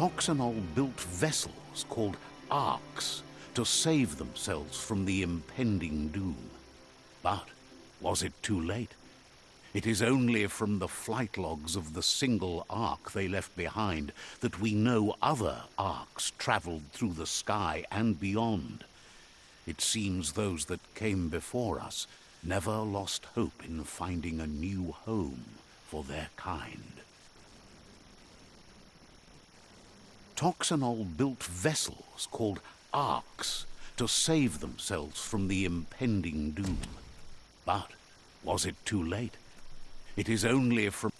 Toxanol built vessels called arks to save themselves from the impending doom. But was it too late? It is only from the flight logs of the single ark they left behind that we know other arks traveled through the sky and beyond. It seems those that came before us never lost hope in finding a new home for their kind. Toxanol built vessels called arks to save themselves from the impending doom. But was it too late? It is only from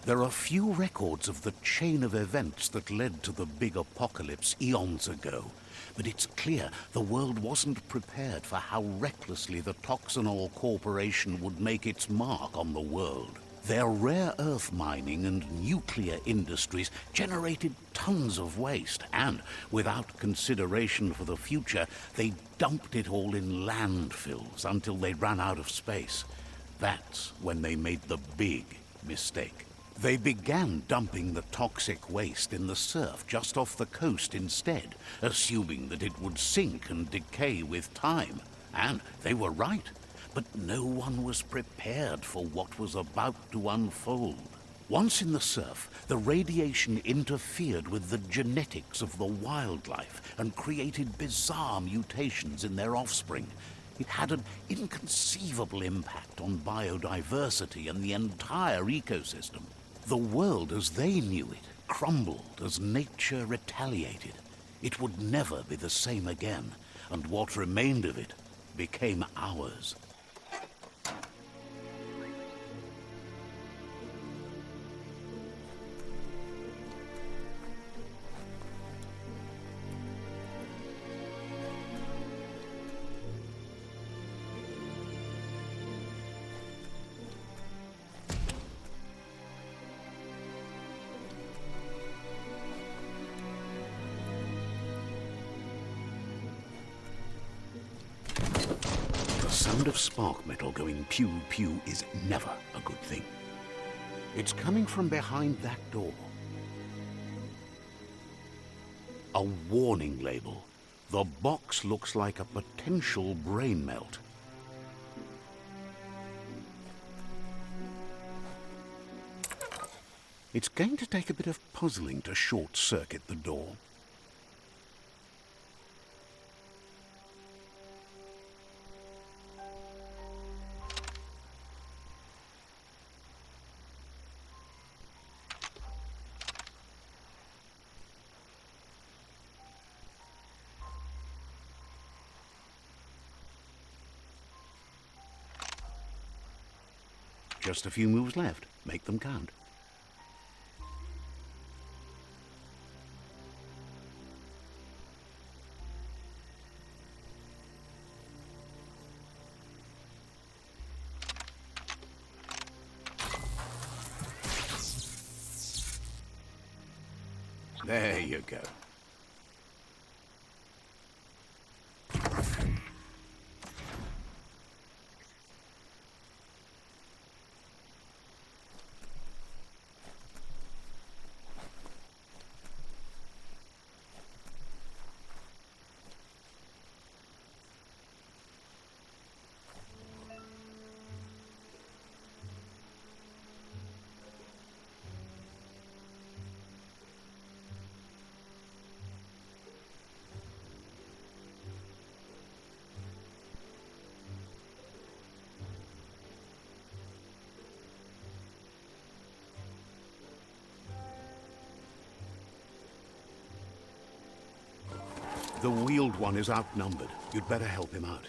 There are few records of the chain of events that led to the big apocalypse eons ago, but it's clear the world wasn't prepared for how recklessly the Toxanol Corporation would make its mark on the world. Their rare earth mining and nuclear industries generated tons of waste, and without consideration for the future, they dumped it all in landfills until they ran out of space. That's when they made the big mistake. They began dumping the toxic waste in the surf just off the coast instead, assuming that it would sink and decay with time. And they were right. But no one was prepared for what was about to unfold. Once in the surf, the radiation interfered with the genetics of the wildlife and created bizarre mutations in their offspring. It had an inconceivable impact on biodiversity and the entire ecosystem. The world as they knew it crumbled as nature retaliated. It would never be the same again, and what remained of it became ours. The sound of spark metal going pew-pew is never a good thing. It's coming from behind that door. A warning label. The box looks like a potential brain melt. It's going to take a bit of puzzling to short-circuit the door. Just a few moves left. Make them count. There you go. The Wheeled One is outnumbered. You'd better help him out.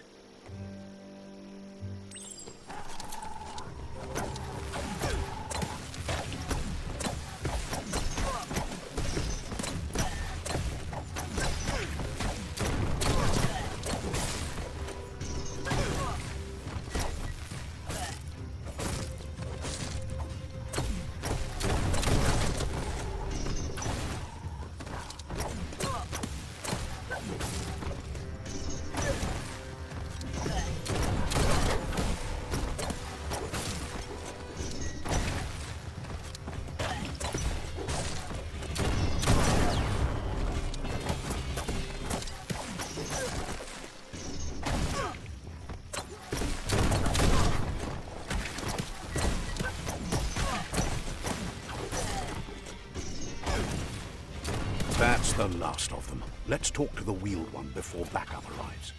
That's the last of them. Let's talk to the Wheeled One before backup arrives.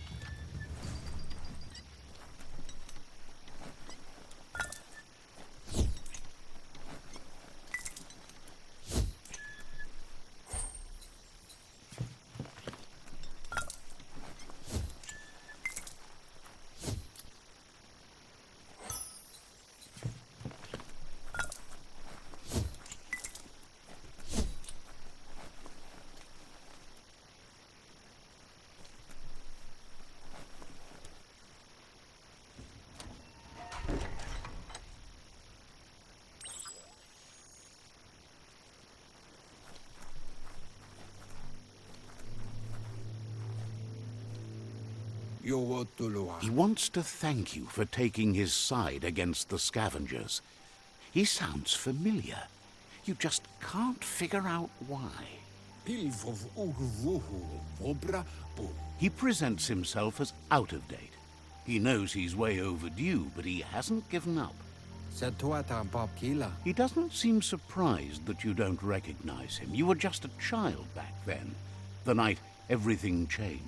He wants to thank you for taking his side against the scavengers. He sounds familiar. You just can't figure out why. He presents himself as out of date. He knows he's way overdue, but he hasn't given up. He doesn't seem surprised that you don't recognize him. You were just a child back then, the night everything changed.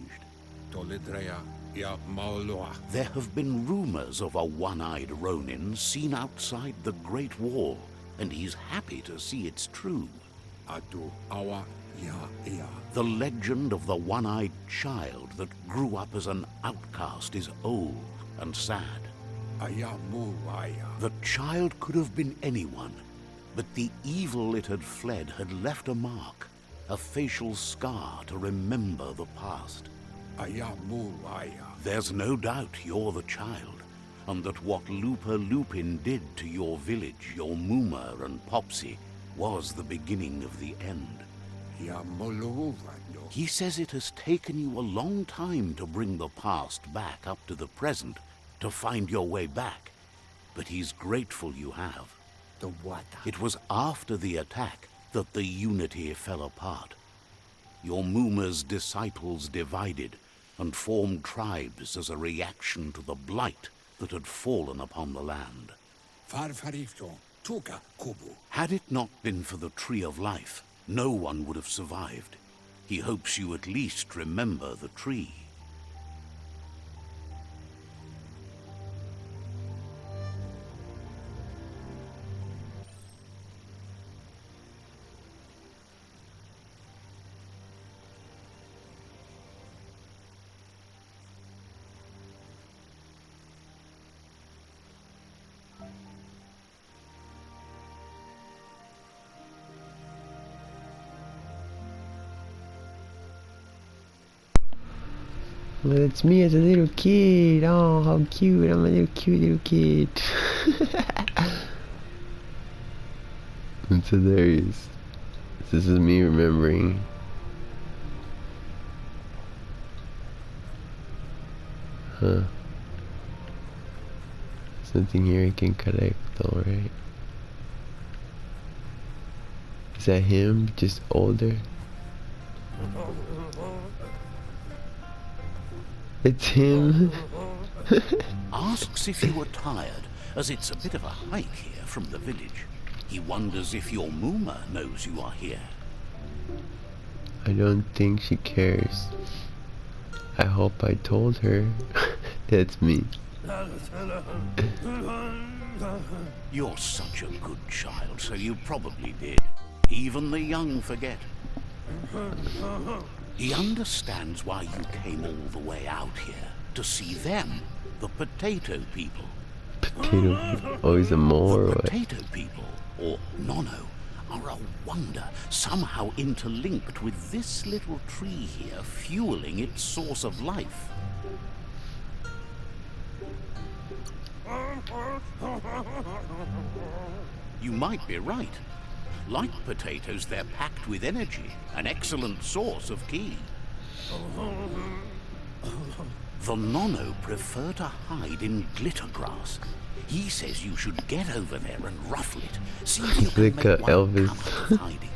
There have been rumors of a one-eyed Ronin seen outside the Great Wall, and he's happy to see it's true. The legend of the one-eyed child that grew up as an outcast is old and sad. The child could have been anyone, but the evil it had fled had left a mark, a facial scar to remember the past. There's no doubt you're the child, and that what Lupa Lupin did to your village, your Muma and Popsy, was the beginning of the end. He says it has taken you a long time to bring the past back up to the present, to find your way back, but he's grateful you have. It was after the attack that the unity fell apart. Your Muma's disciples divided and formed tribes as a reaction to the blight that had fallen upon the land. Had it not been for the Tree of Life, no one would have survived. He hopes you at least remember the tree. Well, it's me as a little kid. Oh, how cute. I'm a cute little kid. It's hilarious. This is me remembering. Huh. Something here I can collect, alright. Is that him? Just older? It's him. Asks if you were tired, as it's a bit of a hike here from the village. He wonders if your Muma knows you are here. I don't think she cares. I hope I told her. That's me. You're such a good child, so you probably did. Even the young forget. He understands why you came all the way out here, to see them, the potato people. Potato. Oh, he's a mole or The what? potato people, or Nono, are a wonder, somehow interlinked with this little tree here, fueling its source of life. You might be right. Like potatoes, they're packed with energy, an excellent source of ki. The Nono prefer to hide in glitter grass. He says you should get over there and ruffle it. See if you can Like make one Elvis. come out of hiding.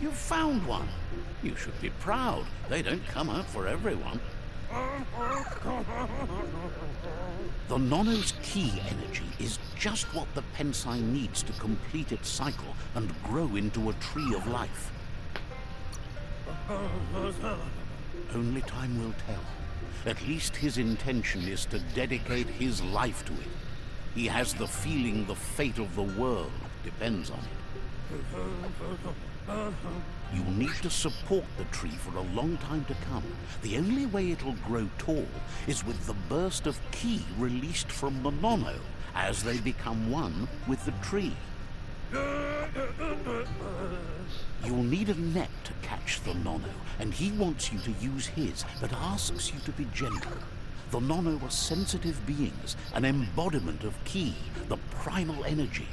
You found one. You should be proud. They don't come out for everyone. The Nono's ki energy is just what the Pensai needs to complete its cycle and grow into a tree of life. Only time will tell. At least his intention is to dedicate his life to it. He has the feeling the fate of the world depends on it. You'll need to support the tree for a long time to come. The only way it'll grow tall is with the burst of ki released from the Nono as they become one with the tree. You'll need a net to catch the Nono, and he wants you to use his, but asks you to be gentle. The Nono are sensitive beings, an embodiment of ki, the primal energy.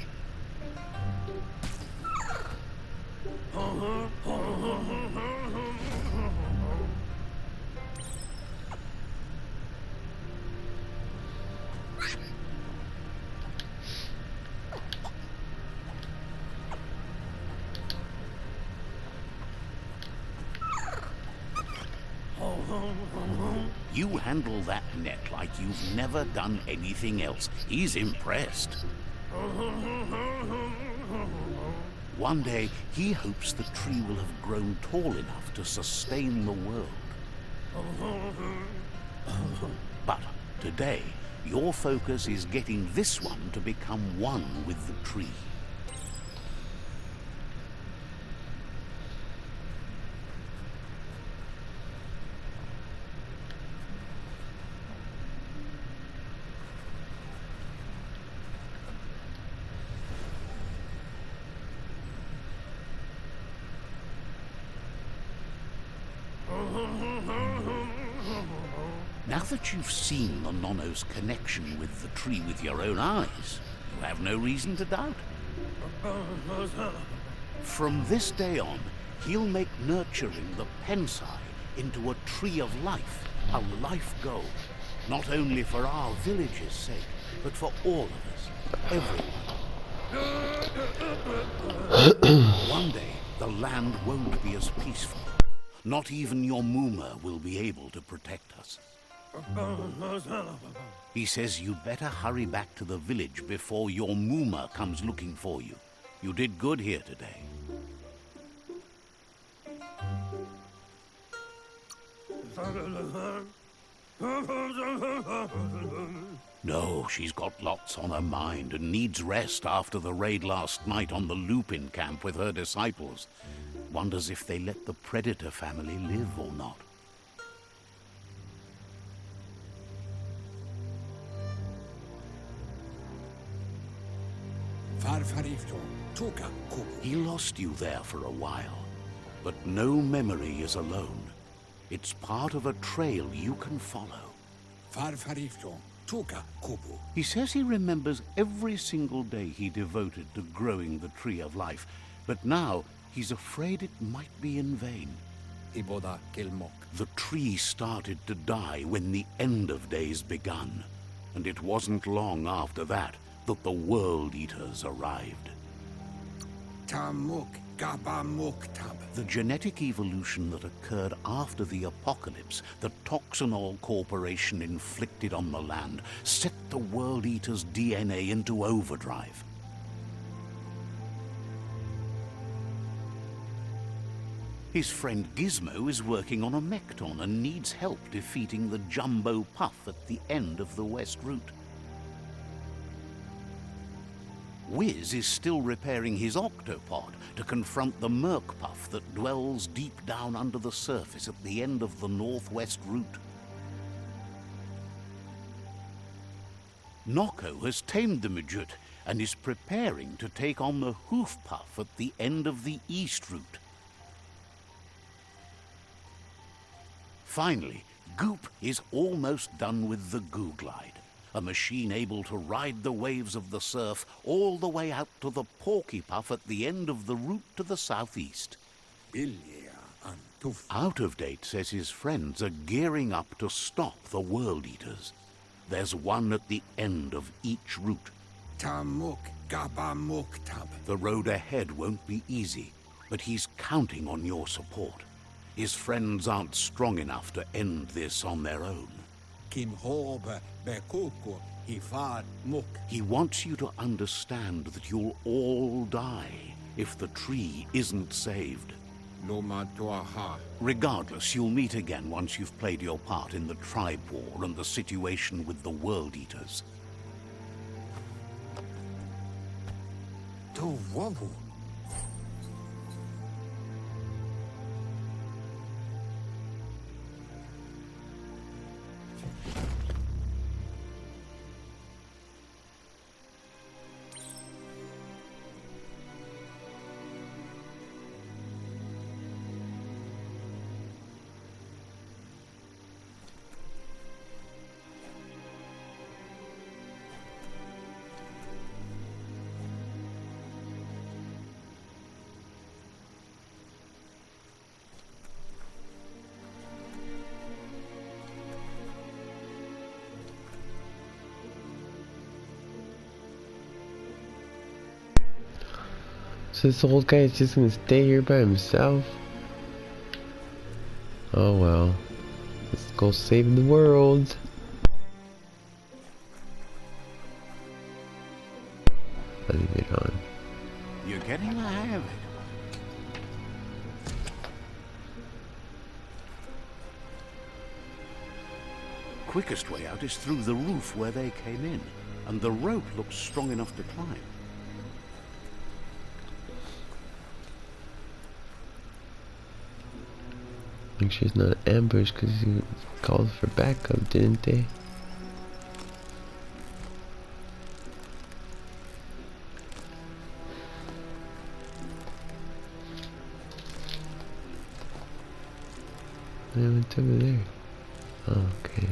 You handle that net like you've never done anything else. He's impressed. One day, he hopes the tree will have grown tall enough to sustain the world. But today, your focus is getting this one to become one with the tree. Now that you've seen the Nono's connection with the tree with your own eyes, you have no reason to doubt. From this day on, he'll make nurturing the Pensai into a tree of life, a life goal. Not only for our village's sake, but for all of us, everyone. One day, the land won't be as peaceful. Not even your Muma will be able to protect us. He says you'd better hurry back to the village before your Muma comes looking for you. You did good here today. No, she's got lots on her mind and needs rest after the raid last night on the Lupin camp with her disciples. Wonders if they let the Predator family live or not. He lost you there for a while, but no memory is alone. It's part of a trail you can follow. He says he remembers every single day he devoted to growing the Tree of Life, but now he's afraid it might be in vain. The tree started to die when the end of days begun, and it wasn't long after that that the World Eaters arrived. The genetic evolution that occurred after the apocalypse the Toxanol Corporation inflicted on the land set the World Eater's DNA into overdrive. His friend Gizmo is working on a Mekton and needs help defeating the Jumbo Puff at the end of the West Route. Wiz is still repairing his octopod to confront the Merc Puff that dwells deep down under the surface at the end of the Northwest Route. Nocco has tamed the Midget and is preparing to take on the Hoof Puff at the end of the East Route. Finally, Goop is almost done with the Googlide, a machine able to ride the waves of the surf all the way out to the Porky Puff at the end of the route to the southeast. Out of Date says his friends are gearing up to stop the World Eaters. There's one at the end of each route. The road ahead won't be easy, but he's counting on your support. His friends aren't strong enough to end this on their own. He wants you to understand that you'll all die if the tree isn't saved. Regardless, you'll meet again once you've played your part in the tribe war and the situation with the World Eaters. So this old guy is just gonna stay here by himself? Oh well. Let's go save the world. I'll leave it on. You're getting the hang of it. Quickest way out is through the roof where they came in, and the rope looks strong enough to climb. Make sure it's not an ambush because you called for backup, didn't they? I went over there. Oh, okay.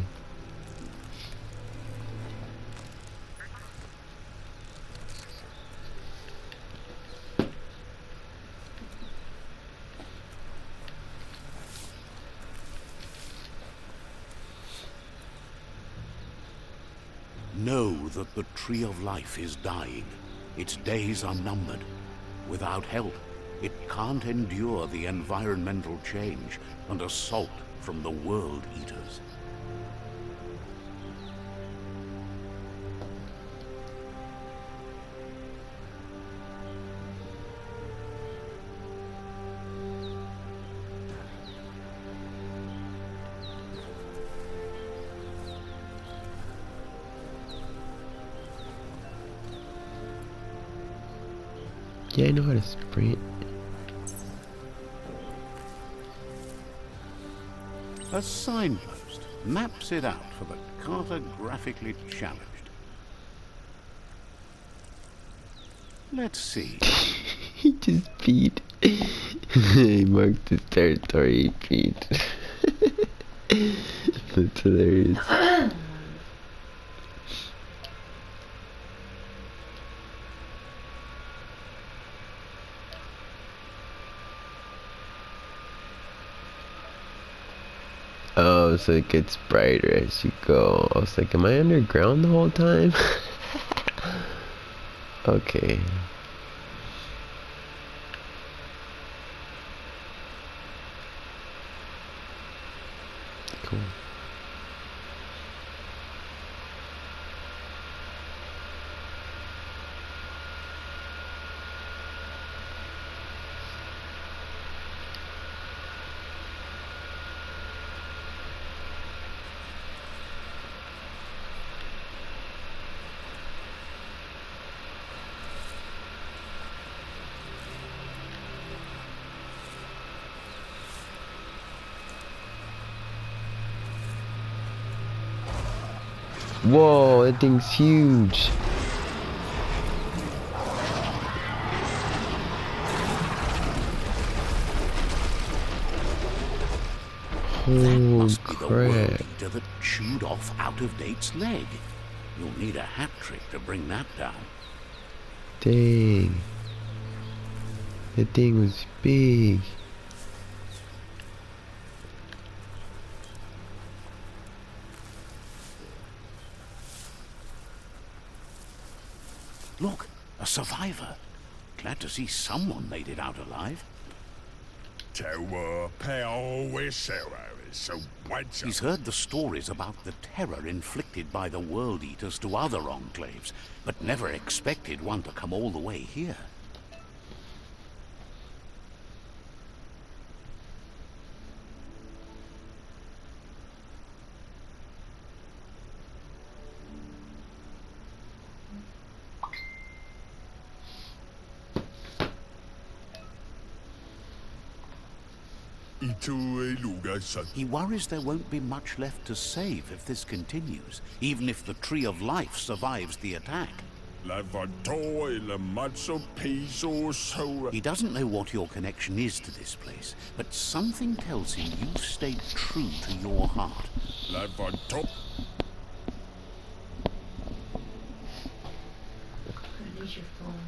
Know that the Tree of Life is dying. Its days are numbered. Without help, it can't endure the environmental change and assault from the World Eaters. Yeah, I know how to sprint. A signpost maps it out for the cartographically challenged. Let's see. He just peed. He marked his territory, he peed. That's hilarious. Oh, so it gets brighter as you go. I was like, am I underground the whole time? Okay. go. Whoa, that thing's huge. That Oh must be the world crap. eater that chewed off Out-of-Date's leg. You'll need a hat trick to bring that down. Dang. That thing was big. Look, a survivor. Glad to see someone made it out alive. He's heard the stories about the terror inflicted by the World Eaters to other enclaves, but never expected one to come all the way here. He worries there won't be much left to save if this continues, even if the Tree of Life survives the attack. He doesn't know what your connection is to this place, but something tells him you've stayed true to your heart. Release your phone.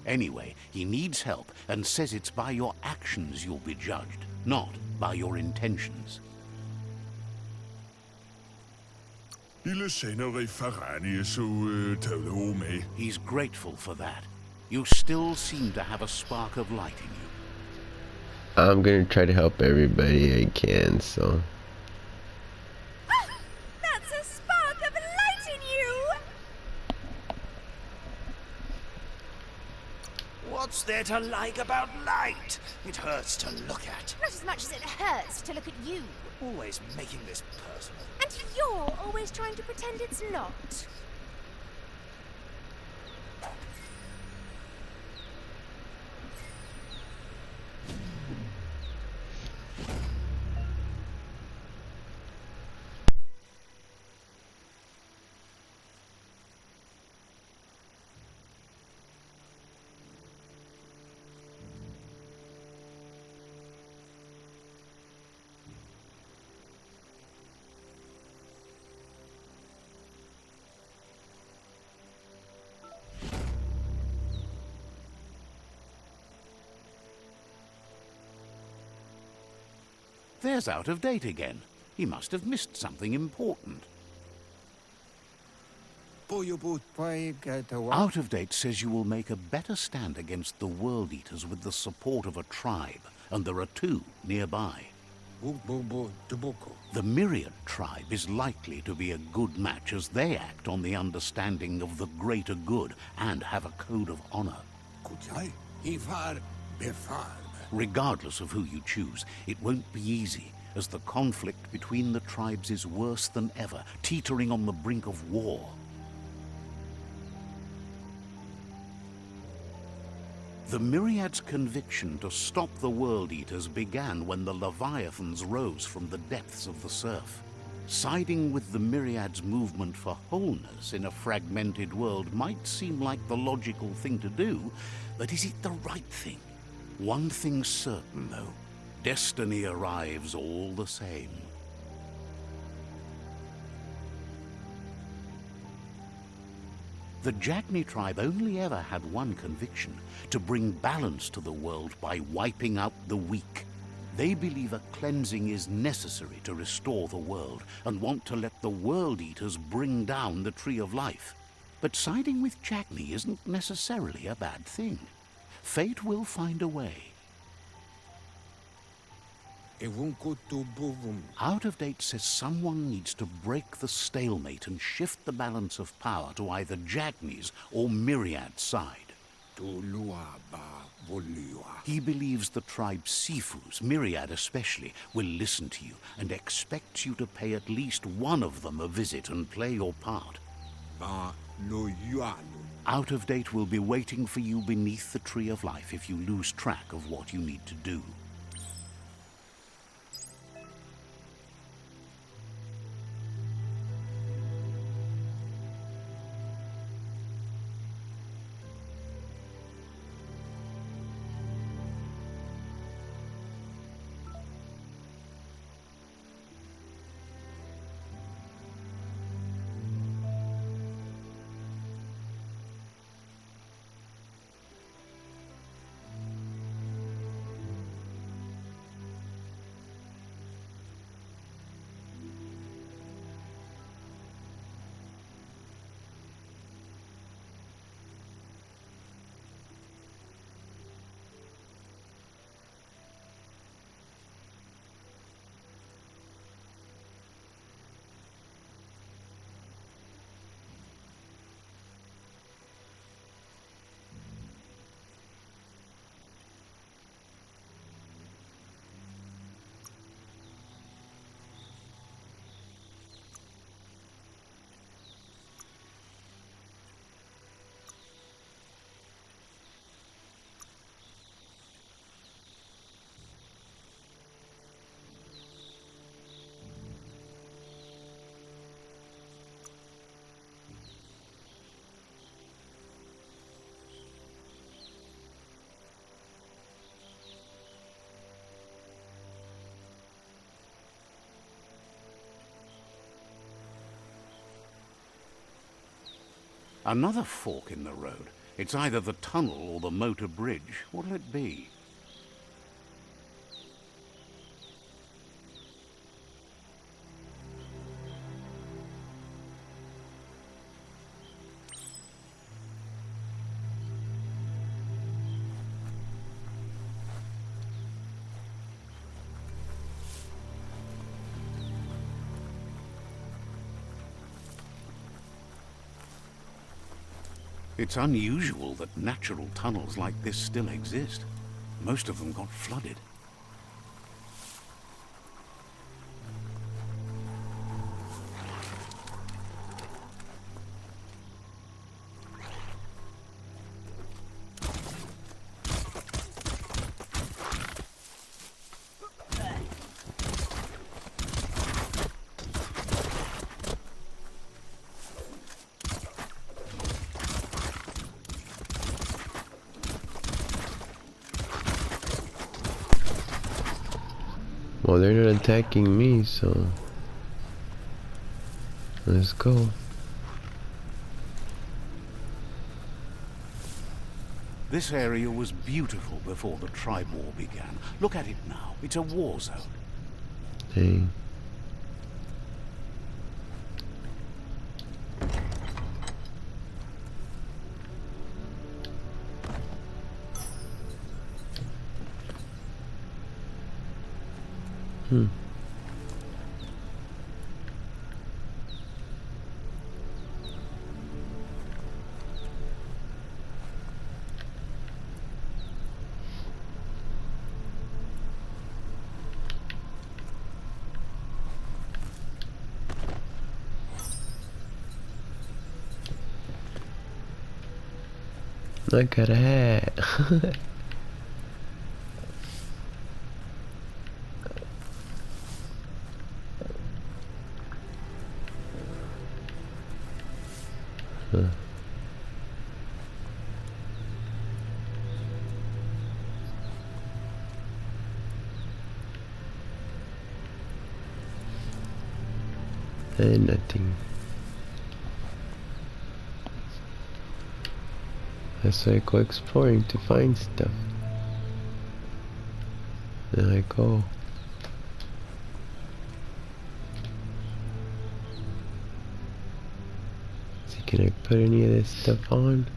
Anyway, he needs help and says it's by your actions you'll be judged, not by your intentions. He's grateful for that. You still seem to have a spark of light in you. I'm gonna try to help everybody I can, so. That's a spark of light in you! What's there to like about light? It hurts to look at. Not as much as it hurts to look at you. Always making this personal. And you're always trying to pretend it's not. There's Out-of-Date again. He must have missed something important. Out-of-Date says you will make a better stand against the World Eaters with the support of a tribe, and there are two nearby. The Myriad tribe is likely to be a good match as they act on the understanding of the greater good and have a code of honor. Regardless of who you choose, it won't be easy, as the conflict between the tribes is worse than ever, teetering on the brink of war. The Myriad's conviction to stop the World Eaters began when the Leviathans rose from the depths of the surf. Siding with the Myriad's movement for wholeness in a fragmented world might seem like the logical thing to do, but is it the right thing? One thing's certain, though. Destiny arrives all the same. The Jagni tribe only ever had one conviction: to bring balance to the world by wiping out the weak. They believe a cleansing is necessary to restore the world, and want to let the World Eaters bring down the Tree of Life. But siding with Jagni isn't necessarily a bad thing. Fate will find a way. Out of Date says someone needs to break the stalemate and shift the balance of power to either Jagni's or Myriad's side. He believes the tribe Sifus, Myriad especially, will listen to you and expects you to pay at least one of them a visit and play your part. Out of Date will be waiting for you beneath the Tree of Life if you lose track of what you need to do. Another fork in the road. It's either the tunnel or the motor bridge. What'll it be? It's unusual that natural tunnels like this still exist. Most of them got flooded. Well, they're not attacking me, so let's go. This area was beautiful before the tribe war began. Look at it now. It's a war zone. Dang. I got a hat. And nothing. That's why I go exploring to find stuff. Then I go. See, can I put any of this stuff on?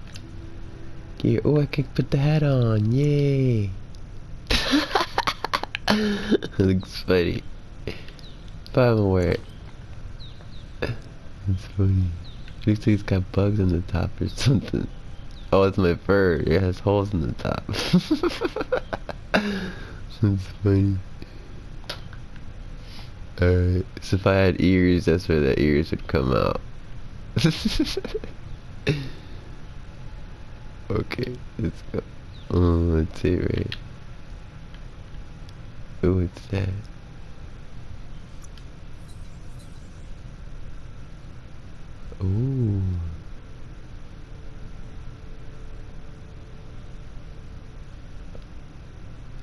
Yeah, oh, I can put the hat on. Yay! Looks funny. But I'm gonna wear it. It's funny. Looks like it's got bugs on the top or something. Oh, it's my fur. It has holes in the top. That's funny. Alright, so if I had ears, that's where the ears would come out. Okay, let's go. Oh, let's see, right? Oh, what's that? Ooh.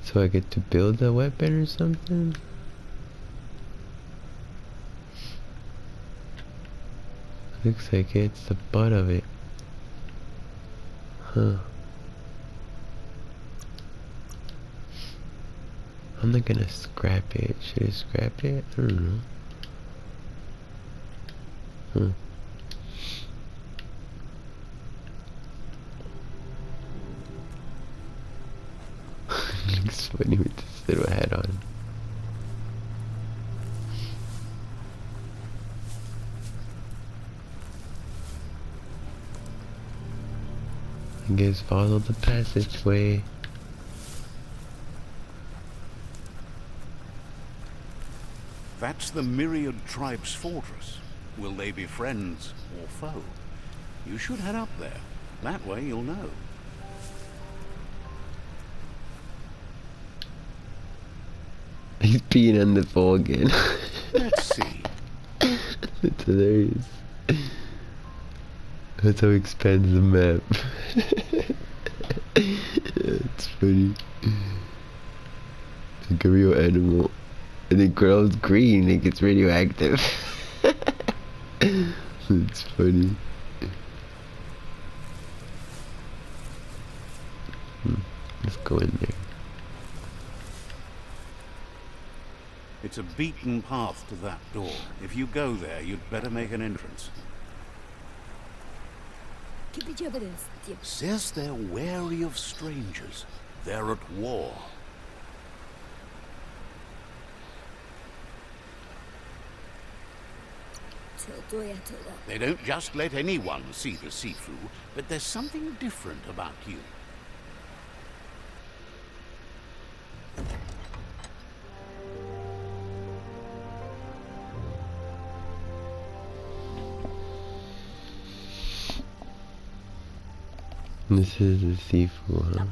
So I get to build a weapon or something? Looks like it's the butt of it. Huh. I'm not gonna scrap it. Should I scrap it? I don't know. Huh. Looks funny with this little hat on. I guess follow the passageway. That's the Myriad Tribe's fortress. Will they be friends or foe? You should head up there. That way you'll know. He's peeing on the pole again. Let's see. It's hilarious. That's how he expands the map. It's funny. Like a real animal. And it grows green, it gets radioactive. It's funny. Let's go in there. It's a beaten path to that door. If you go there, you'd better make an entrance. Says they're wary of strangers. They're at war. They don't just let anyone see the Sifu, but there's something different about you. This is the Sifu, huh?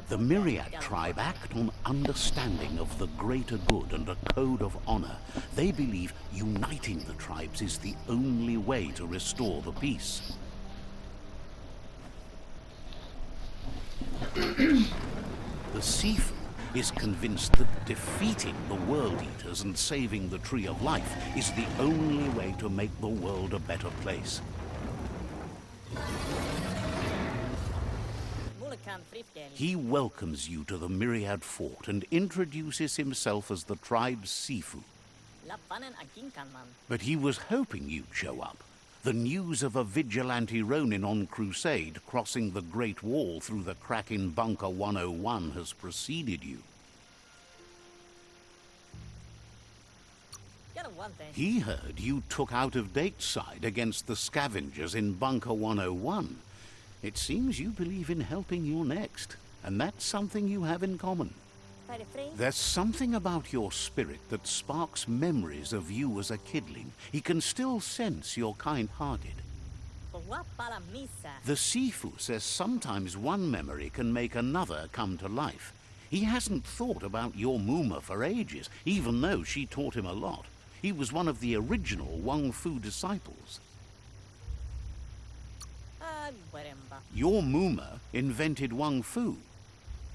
The Myriad tribe act on understanding of the greater good and a code of honor. They believe uniting the tribes is the only way to restore the peace. The Sifu is convinced that defeating the World Eaters and saving the Tree of Life is the only way to make the world a better place. He welcomes you to the Myriad Fort and introduces himself as the tribe's Sifu. But he was hoping you'd show up. The news of a vigilante Ronin on crusade crossing the Great Wall through the crack in Bunker 101 has preceded you. He heard you took out-of-date side against the scavengers in Bunker 101. It seems you believe in helping your next, and that's something you have in common. There's something about your spirit that sparks memories of you as a kidling. He can still sense you're kind-hearted. The Sifu says sometimes one memory can make another come to life. He hasn't thought about your Muma for ages, even though she taught him a lot. He was one of the original Wang Fu disciples. Your Muma invented Wang Fu.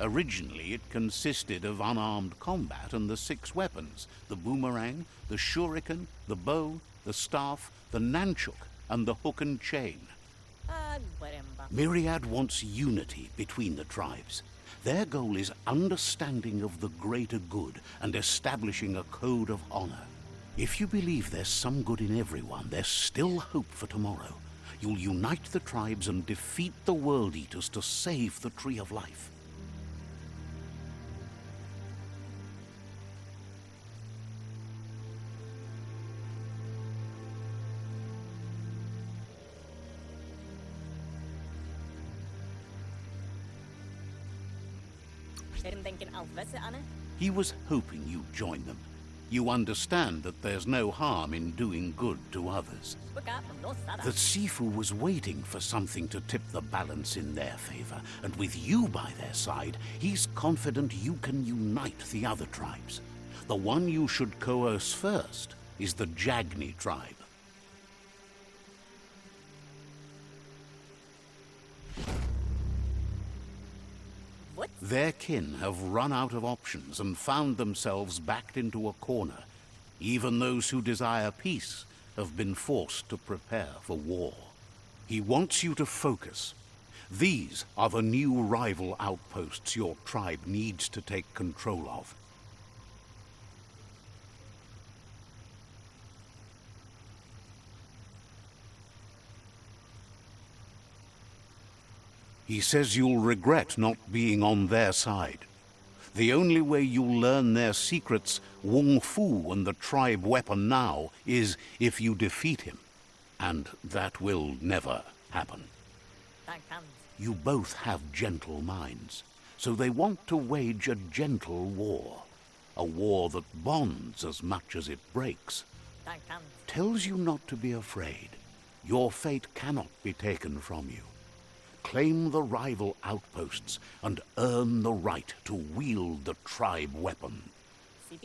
Originally, it consisted of unarmed combat and the 6 weapons: the boomerang, the shuriken, the bow, the staff, the nunchuk, and the hook and chain. Myriad wants unity between the tribes. Their goal is understanding of the greater good and establishing a code of honor. If you believe there's some good in everyone, there's still hope for tomorrow. You'll unite the tribes and defeat the World Eaters to save the Tree of Life. He was hoping you'd join them. You understand that there's no harm in doing good to others. The Sifu was waiting for something to tip the balance in their favor, and with you by their side, he's confident you can unite the other tribes. The one you should coerce first is the Jagni tribe. Their kin have run out of options and found themselves backed into a corner. Even those who desire peace have been forced to prepare for war. He wants you to focus. These are the new rival outposts your tribe needs to take control of. He says you'll regret not being on their side. The only way you'll learn their secrets, Wung Fu and the tribe weapon now, is if you defeat him. And that will never happen. You both have gentle minds, so they want to wage a gentle war. A war that bonds as much as it breaks. Tells you not to be afraid. Your fate cannot be taken from you. Claim the rival outposts and earn the right to wield the tribe weapon.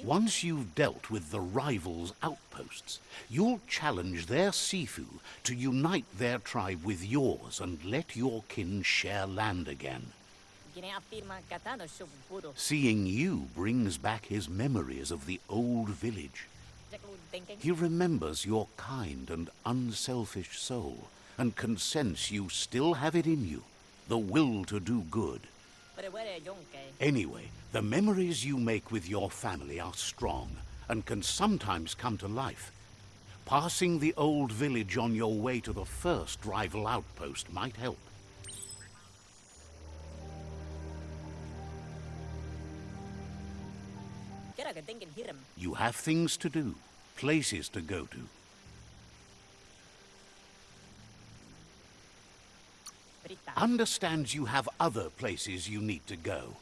Once you've dealt with the rivals' outposts, you'll challenge their Sifu to unite their tribe with yours and let your kin share land again. Seeing you brings back his memories of the old village. He remembers your kind and unselfish soul, and can sense you still have it in you, the will to do good. Anyway, the memories you make with your family are strong, and can sometimes come to life. Passing the old village on your way to the first rival outpost might help. You have things to do, places to go to. Understands you have other places you need to go.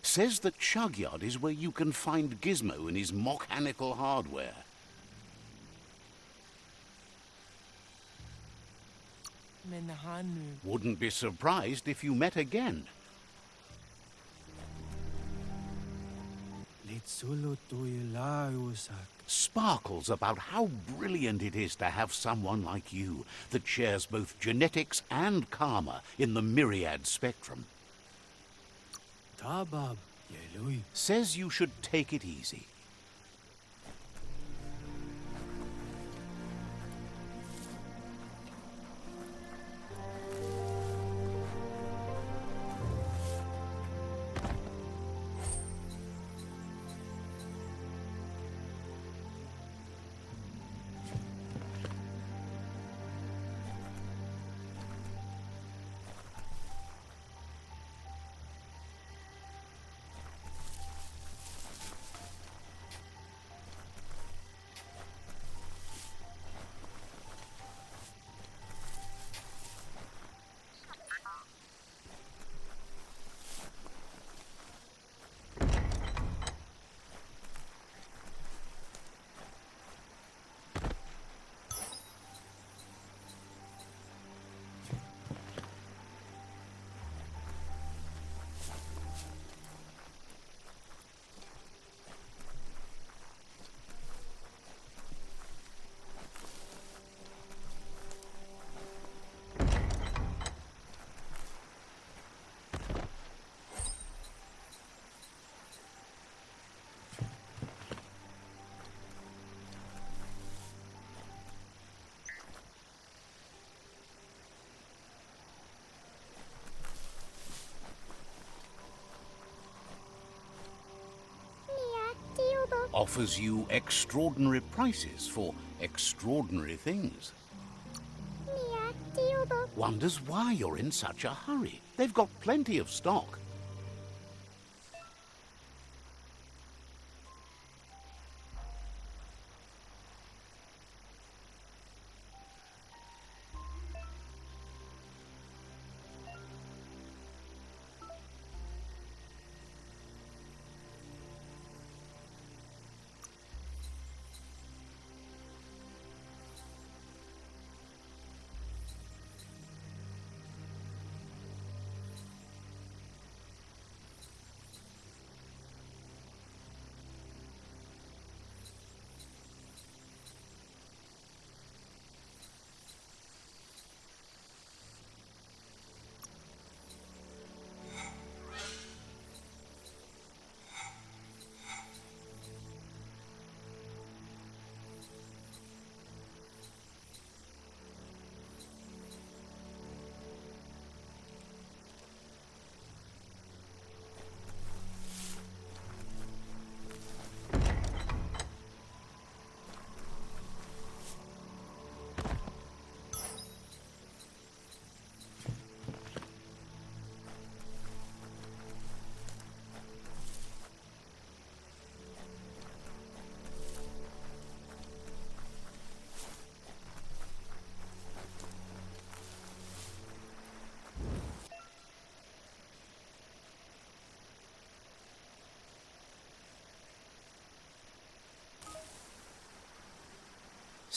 Says that Chugyard is where you can find Gizmo and his mechanical hardware. Wouldn't be surprised if you met again. Sparkles about how brilliant it is to have someone like you that shares both genetics and karma in the myriad spectrum. Says you should take it easy. Offers you extraordinary prices for extraordinary things. Wonders why you're in such a hurry. They've got plenty of stock.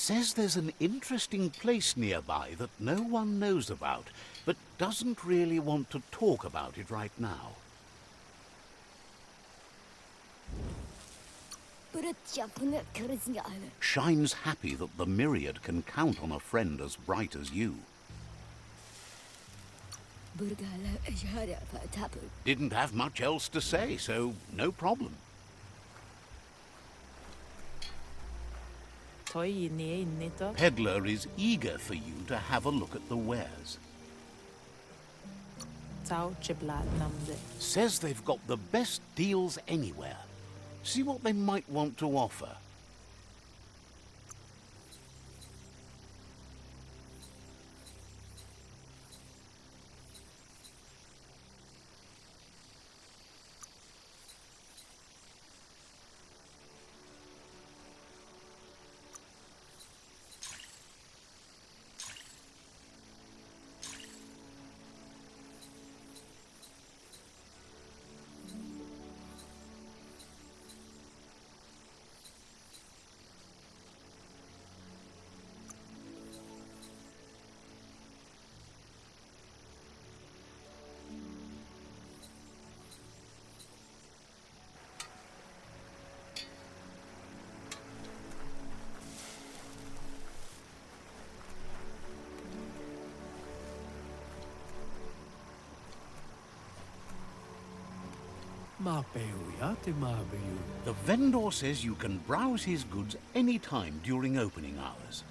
Says there's an interesting place nearby that no one knows about, but doesn't really want to talk about it right now. Shine's happy that the Myriad can count on a friend as bright as you. Didn't have much else to say, so no problem. Peddler is eager for you to have a look at the wares. Says they've got the best deals anywhere. See what they might want to offer. The vendor says you can browse his goods any time during opening hours.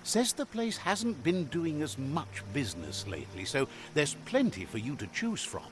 Says the place hasn't been doing as much business lately, so there's plenty for you to choose from.